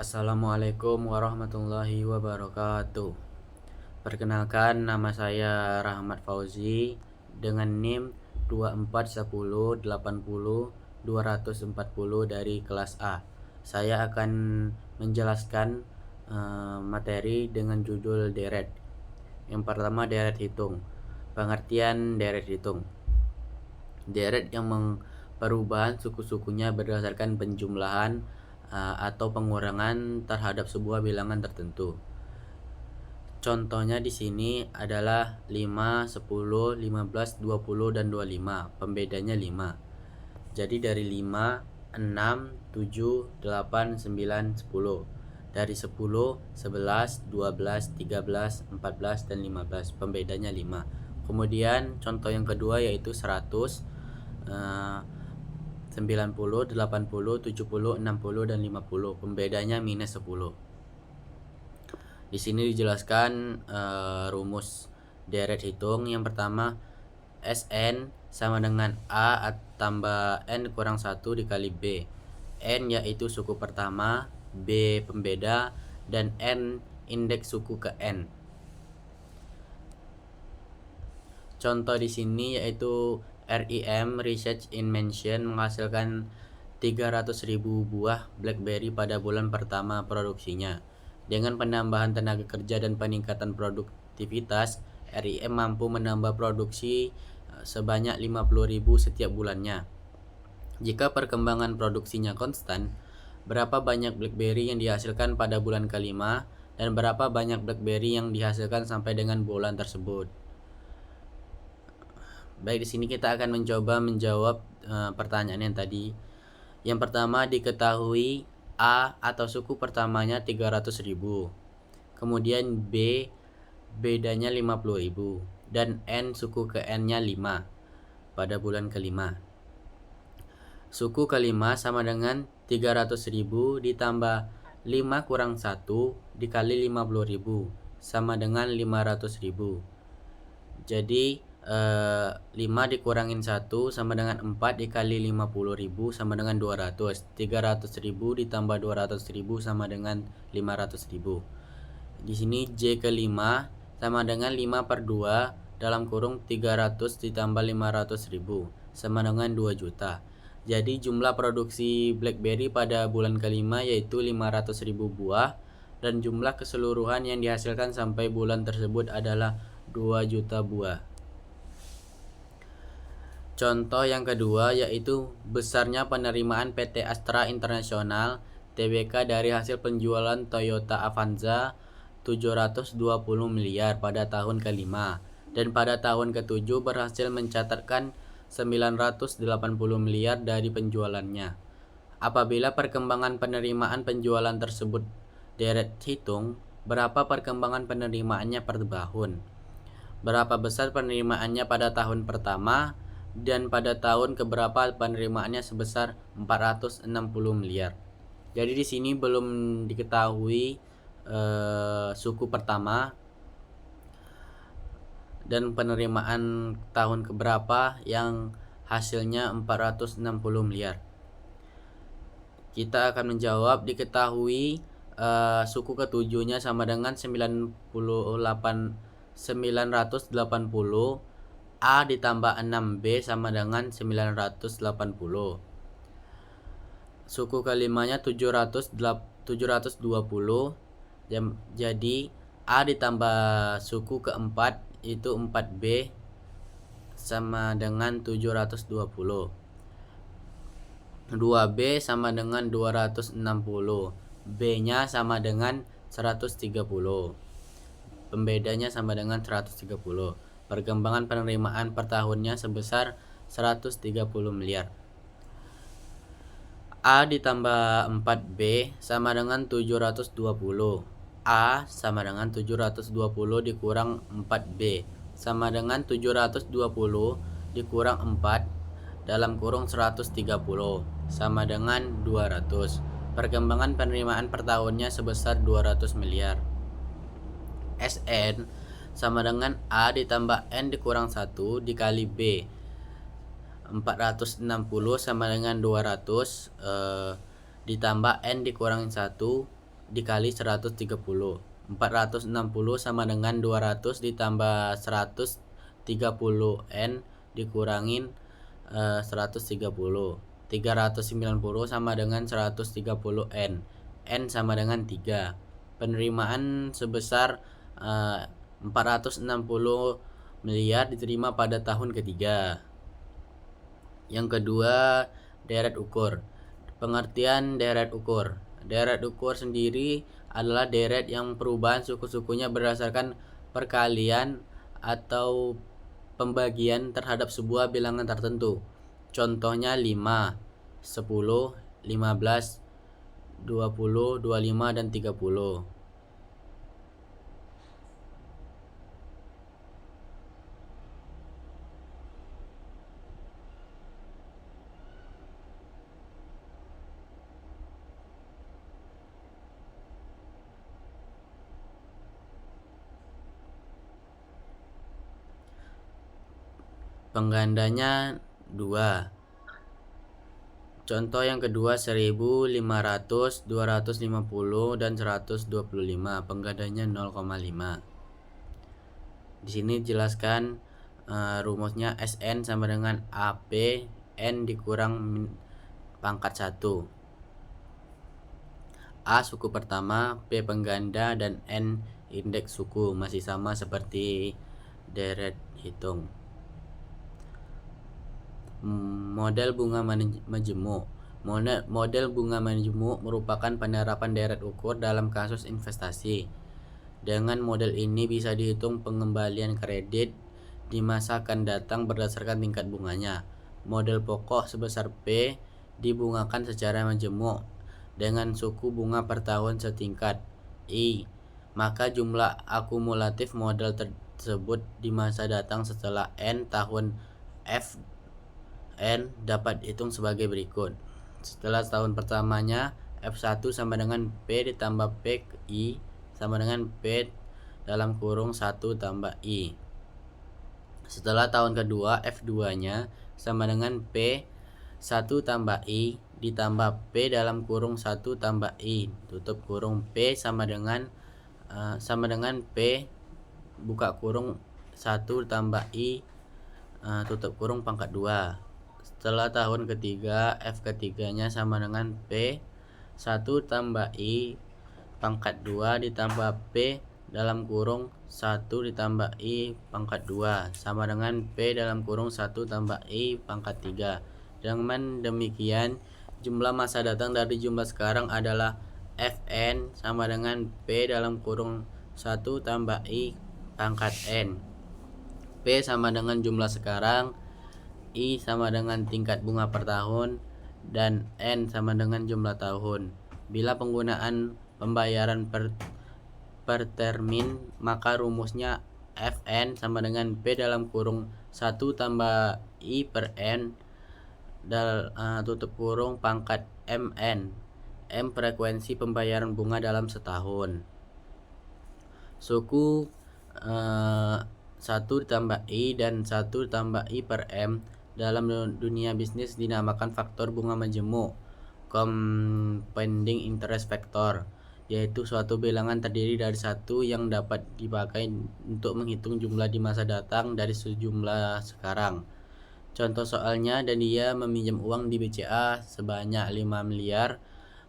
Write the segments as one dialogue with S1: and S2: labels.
S1: Assalamualaikum warahmatullahi wabarakatuh. Perkenalkan, nama saya Rahmat Fauzi dengan NIM 241080240 dari kelas A. Saya akan menjelaskan materi dengan judul deret. Yang pertama, deret hitung. Pengertian deret hitung. Deret yang perubahan suku-sukunya berdasarkan penjumlahan atau pengurangan terhadap sebuah bilangan tertentu. Contohnya di sini adalah 5, 10, 15, 20 dan 25. Pembedanya 5. Jadi dari 5, 6, 7, 8, 9, 10. Dari 10, 11, 12, 13, 14 dan 15. Pembedanya 5. Kemudian contoh yang kedua yaitu 100, 90, 80, 70, 60 dan 50. Pembedanya minus 10. Di sini dijelaskan rumus deret hitung. Yang pertama, Sn sama dengan A tambah N kurang 1 dikali B. N yaitu suku pertama, B pembeda, dan N indeks suku ke N. Contoh di sini yaitu RIM Research Invention menghasilkan 300.000 buah BlackBerry pada bulan pertama produksinya. Dengan penambahan tenaga kerja dan peningkatan produktivitas, RIM mampu menambah produksi sebanyak 50.000 setiap bulannya. Jika perkembangan produksinya konstan, berapa banyak BlackBerry yang dihasilkan pada bulan kelima dan berapa banyak BlackBerry yang dihasilkan sampai dengan bulan tersebut. Baik, di sini kita akan mencoba menjawab pertanyaan yang tadi. Yang pertama, diketahui A atau suku pertamanya 300.000. Kemudian B bedanya 50.000 dan N suku ke N-nya 5 pada bulan kelima. Suku kelima sama dengan 300.000 ditambah 5 kurang 1 dikali 50.000 sama dengan 500.000. Jadi 5 dikurangin 1 sama dengan 4 dikali 50.000 sama dengan 200. 300.000 ditambah 200.000 sama dengan 500.000. Di sini J ke 5 sama dengan 5 per 2 dalam kurung 300 ditambah 500.000 sama dengan 2 juta. Jadi jumlah produksi BlackBerry pada bulan kelima yaitu 500.000 buah, dan jumlah keseluruhan yang dihasilkan sampai bulan tersebut adalah 2 juta buah. Contoh yang kedua yaitu besarnya penerimaan PT Astra International Tbk dari hasil penjualan Toyota Avanza 720 miliar pada tahun kelima, dan pada tahun ketujuh berhasil mencatatkan 980 miliar dari penjualannya. Apabila perkembangan penerimaan penjualan tersebut deret hitung, berapa perkembangan penerimaannya per tahun? Berapa besar penerimaannya pada tahun pertama, dan pada tahun keberapa penerimaannya sebesar 460 miliar. Jadi di sini belum diketahui suku pertama dan penerimaan tahun keberapa yang hasilnya 460 miliar. Kita akan menjawab diketahui suku ketujuhnya sama dengan 980 A ditambah 6B sama dengan 980. Suku kelimanya 720. Jadi A ditambah suku keempat itu 4B sama dengan 720. 2B sama dengan 260. B-nya sama dengan 130. Pembedanya sama dengan 130. Perkembangan penerimaan per tahunnya sebesar 130 miliar. A ditambah 4B sama dengan 720. A sama dengan 720 dikurang 4B sama dengan 720 dikurang 4 dalam kurung 130 sama dengan 200. Perkembangan penerimaan per tahunnya sebesar 200 miliar. Sn sama dengan A ditambah N dikurang 1 dikali B. 460 sama dengan 200 ditambah N dikurangin 1 dikali 130. 460 sama dengan 200 ditambah 130N dikurangin 130. 390 sama dengan 130N. N sama dengan 3. Penerimaan sebesar 460 miliar diterima pada tahun ketiga. Yang kedua, deret ukur. Pengertian deret ukur. Deret ukur sendiri adalah deret yang perubahan suku-sukunya berdasarkan perkalian atau pembagian terhadap sebuah bilangan tertentu. Contohnya 5, 10, 15, 20, 25, dan 30. Penggandanya 2. Contoh yang kedua 1000, 500, 250, dan 125. Penggandanya 0,5. Di sini dijelaskan rumusnya SN sama dengan AP N dikurang pangkat 1. A suku pertama, P pengganda, dan N indeks suku. Masih sama seperti deret hitung. Model bunga majemuk. Model bunga majemuk merupakan penerapan deret ukur dalam kasus investasi. Dengan model ini bisa dihitung pengembalian kredit di masa akan datang berdasarkan tingkat bunganya. Model pokok sebesar P dibungakan secara majemuk dengan suku bunga per tahun setingkat I. Maka jumlah akumulatif model tersebut di masa datang setelah N tahun F N dapat dihitung sebagai berikut. Setelah tahun pertamanya, F1 sama dengan P ditambah P I sama dengan P dalam kurung 1 tambah I. Setelah tahun kedua, F2-nya sama dengan P 1 tambah I ditambah P dalam kurung 1 tambah I tutup kurung P sama dengan P buka kurung 1 tambah I tutup kurung pangkat 2. Setelah tahun ketiga, F ketiganya sama dengan P 1 tambah I pangkat 2 ditambah P dalam kurung 1 ditambah I pangkat 2 sama dengan P dalam kurung 1 tambah I pangkat 3. Dengan demikian, jumlah masa datang dari jumlah sekarang adalah Fn sama dengan P dalam kurung 1 tambah I pangkat N. P sama dengan jumlah sekarang, I sama dengan tingkat bunga per tahun, dan N sama dengan jumlah tahun. Bila penggunaan pembayaran per termin, maka rumusnya Fn sama dengan P dalam kurung 1 tambah I per N tutup kurung pangkat Mn. M frekuensi pembayaran bunga dalam setahun. Suku 1 ditambah I dan 1 ditambah I per M dalam dunia bisnis dinamakan faktor bunga majemuk, compounding interest factor, yaitu suatu bilangan terdiri dari satu yang dapat dipakai untuk menghitung jumlah di masa datang dari sejumlah sekarang. Contoh soalnya, Dania meminjam uang di BCA sebanyak 5 miliar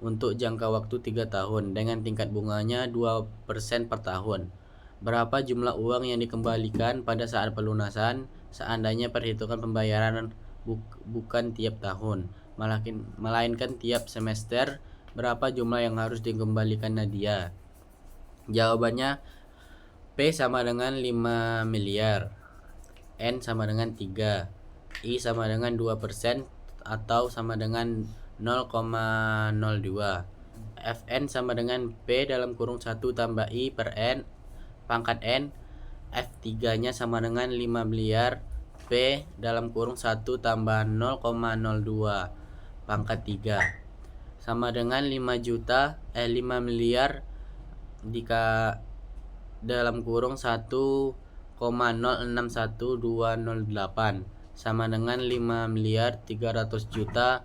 S1: untuk jangka waktu 3 tahun dengan tingkat bunganya 2% per tahun. Berapa jumlah uang yang dikembalikan pada saat pelunasan seandainya perhitungan pembayaran bukan tiap tahun, melainkan tiap semester? Berapa jumlah yang harus dikembalikan Nadia? Jawabannya P sama dengan 5 miliar, N sama dengan 3, I sama dengan 2% atau sama dengan 0,02. Fn sama dengan P dalam kurung 1 tambah I per N pangkat N. F3 nya sama dengan 5 miliar P dalam kurung 1 tambah 0,02 pangkat 3 sama dengan 5 miliar dalam kurung 1,061208 sama dengan 5 miliar 300 juta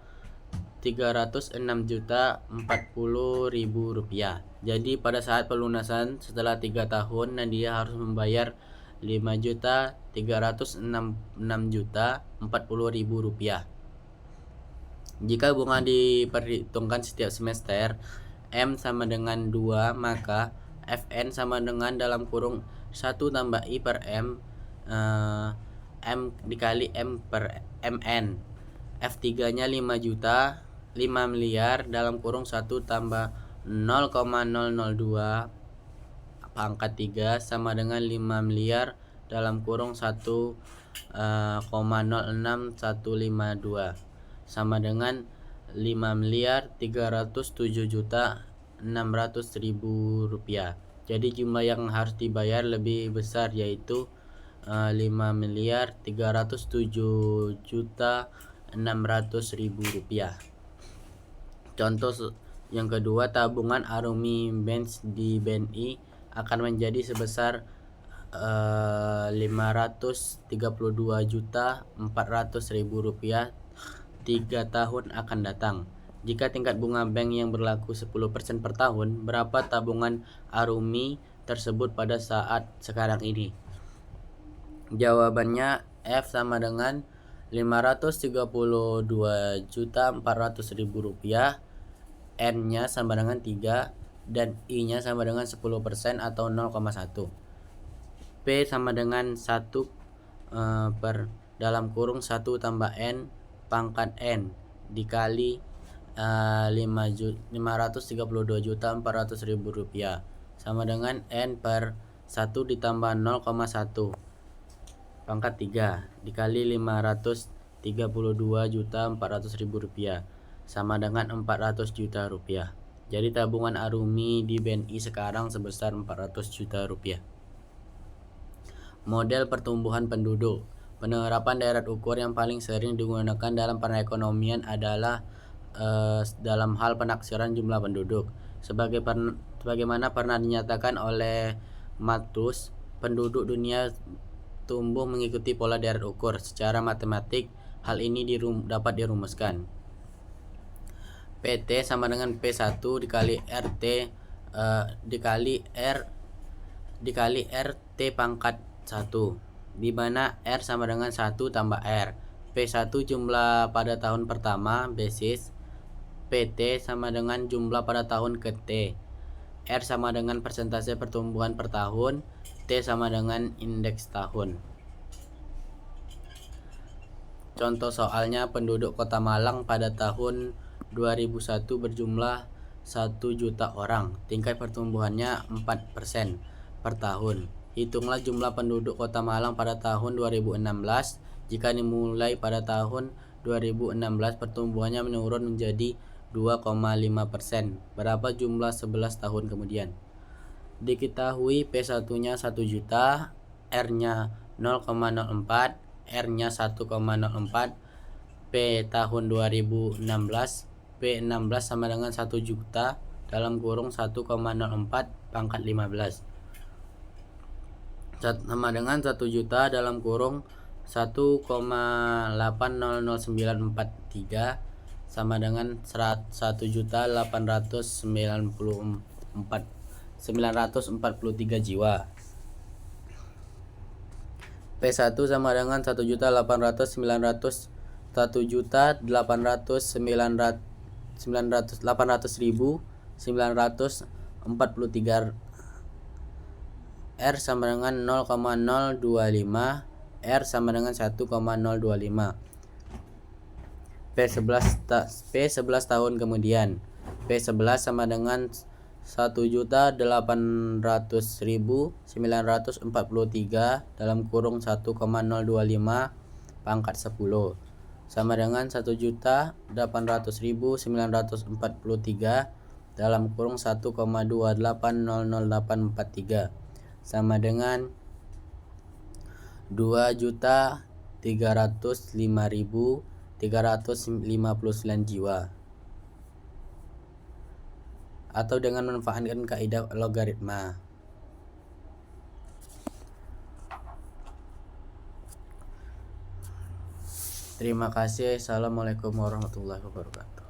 S1: Rp306.040.000. Jadi pada saat pelunasan setelah 3 tahun Nadia harus membayar Rp5.366.040.000. Jika bunga diperhitungkan setiap semester, M sama dengan 2, maka Fn sama dengan dalam kurung 1 tambah I per M, M dikali M per Mn. F3 nya 5 juta, 5 miliar dalam kurung 1 tambah 0,002 pangkat 3 sama dengan 5 miliar dalam kurung 1,06152 sama dengan 5.307.600.000 Jadi jumlah yang harus dibayar lebih besar, yaitu 5.307.600.000 Contoh yang kedua, tabungan Arumi Benz di BNI akan menjadi sebesar 532.400.000 rupiah 3 tahun akan datang. Jika tingkat bunga bank yang berlaku 10% per tahun, berapa tabungan Arumi tersebut pada saat sekarang ini? Jawabannya F sama dengan 532.400.000 rupiah, N-nya sama dengan 3, dan I-nya sama dengan 10% atau 0,1. P sama dengan 1 per dalam kurung 1 tambah N pangkat N dikali 532.400.000 rupiah sama dengan N per 1 ditambah 0,1 pangkat 3 dikali 532.400.000 rupiah sama dengan 400 juta rupiah. Jadi tabungan Arumi di BNI sekarang sebesar 400 juta rupiah. Model pertumbuhan penduduk. Penerapan deret ukur yang paling sering digunakan dalam perekonomian adalah dalam hal penaksiran jumlah penduduk. Sebagaimana pernah dinyatakan oleh Malthus, penduduk dunia tumbuh mengikuti pola deret ukur. Secara matematik, hal ini dapat dirumuskan. PT sama dengan P1 dikali RT dikali RT pangkat 1, di mana R sama dengan 1 tambah R. P1 jumlah pada tahun pertama basis, PT sama dengan jumlah pada tahun ke-T, R sama dengan persentase pertumbuhan per tahun, T sama dengan indeks tahun. Contoh soalnya, penduduk Kota Malang pada tahun 2001 berjumlah 1 juta orang. Tingkat pertumbuhannya 4% per tahun. Hitunglah jumlah penduduk Kota Malang pada tahun 2016. Jika dimulai pada tahun 2016, pertumbuhannya menurun menjadi 2,5%. Berapa jumlah 11 tahun kemudian? Diketahui P1-nya 1 juta, R-nya 0,04, R-nya 1,04, P tahun 2016, P16 sama dengan 1 juta dalam kurung 1,04 pangkat 15 sama dengan 1 juta dalam kurung 1,800.943 sama dengan 1.843 jiwa. P1 sama dengan 1.800.943. R sama dengan 0,025, R sama dengan 1,025. P11 tahun kemudian, P11 sama dengan 1.800.943 dalam kurung 1,025 pangkat 10 sama dengan 1.800.943 dalam kurung 1,28000843 sama dengan 2.305.359 jiwa, atau dengan memanfaatkan kaidah logaritma. Terima kasih. Assalamualaikum warahmatullahi wabarakatuh.